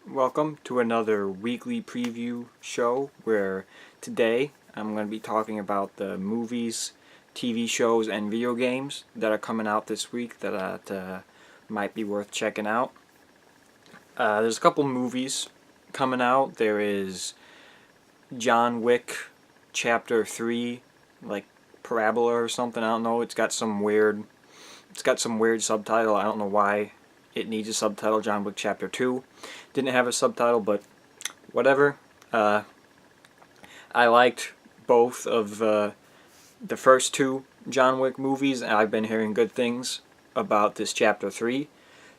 Welcome to another weekly preview show where today I'm going to be talking about the movies, TV shows, and video games that are coming out this week that might be worth checking out. There's a couple movies coming out. There is John Wick Chapter 3, like Parabola or something, I don't know. It's got some weird subtitle. I don't know why it needs a subtitle. John Wick Chapter 2 didn't have a subtitle, but whatever. I liked both of the first two John Wick movies, and I've been hearing good things about this Chapter 3.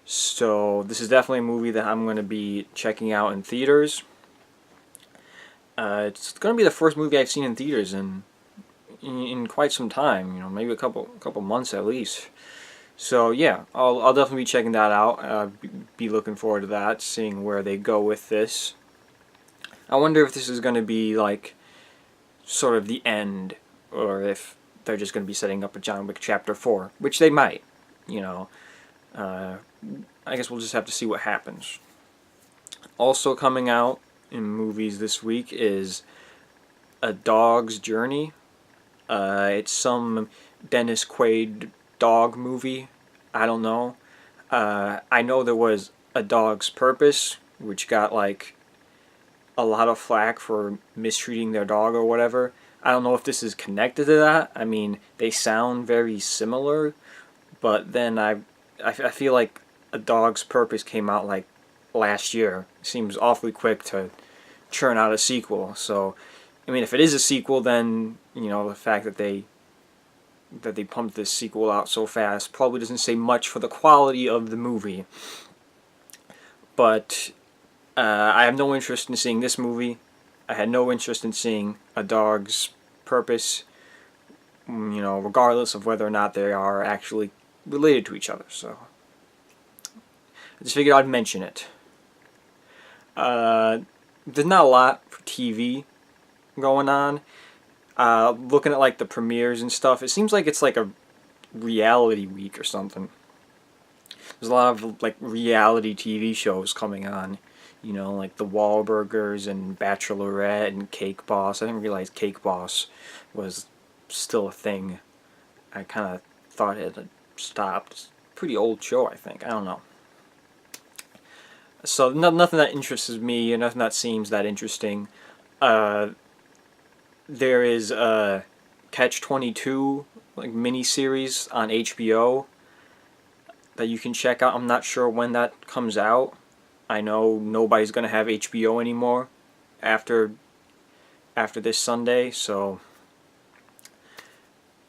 So this is definitely a movie that I'm going to be checking out in theaters. It's going to be the first movie I've seen in theaters in quite some time. You know, maybe a couple months at least. So yeah, I'll definitely be checking that out. Be looking forward to that, seeing where they go with this. I wonder if this is going to be like sort of the end, or if they're just going to be setting up a John Wick Chapter 4, which they might. You know, I guess we'll just have to see what happens. Also coming out in movies this week is A Dog's Journey. It's some Dennis Quaid dog movie. I don't know. I know there was A Dog's Purpose, which got like a lot of flack for mistreating their dog or whatever. I don't know if this is connected to that. I mean, they sound very similar, but then I feel like A Dog's Purpose came out like last year. It seems awfully quick to churn out a sequel. So, I mean, if it is a sequel, then, you know, the fact that they pumped this sequel out so fast probably doesn't say much for the quality of the movie. But I have no interest in seeing this movie. I had no interest in seeing A Dog's Purpose, you know, regardless of whether or not they are actually related to each other. So I just figured I'd mention it. There's not a lot for TV going on. Looking at like the premieres and stuff, it seems like it's like a reality week or something. There's a lot of like reality TV shows coming on, you know, like The Wahlburgers and Bachelorette and Cake Boss. I didn't realize Cake Boss was still a thing. I kind of thought it had stopped. It's a pretty old show, I think. I don't know. So nothing that interests me, and nothing that seems that interesting. There is a Catch-22 like mini-series on HBO that you can check out. I'm not sure when that comes out. I know nobody's going to have HBO anymore after this Sunday, so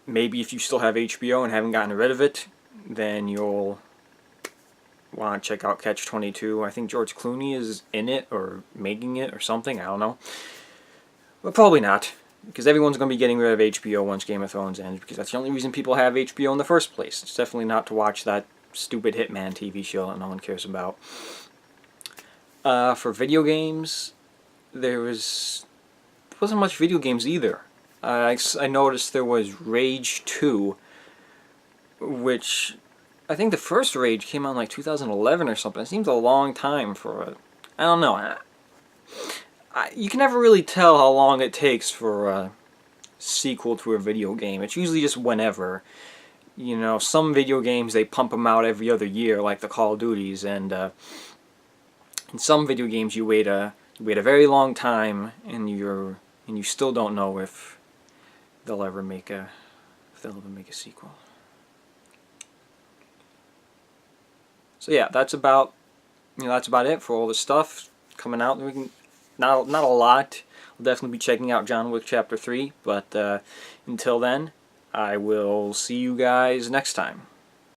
maybe if you still have HBO and haven't gotten rid of it, then you'll want to check out Catch-22. I think George Clooney is in it or making it or something. I don't know. But probably not, because everyone's going to be getting rid of HBO once Game of Thrones ends, because that's the only reason people have HBO in the first place. It's definitely not to watch that stupid Hitman TV show that no one cares about. For video games, there wasn't much video games either. I noticed there was Rage 2, which I think the first Rage came out in like 2011 or something. It seems a long time for a... I don't know. You can never really tell how long it takes for a sequel to a video game. It's usually just whenever. You know, some video games, they pump them out every other year, like the Call of Duties, and in some video games you wait a very long time, and you still don't know if they'll ever make a sequel. So yeah, that's about it for all the stuff coming out. Not a lot. I'll definitely be checking out John Wick Chapter 3, but until then, I will see you guys next time.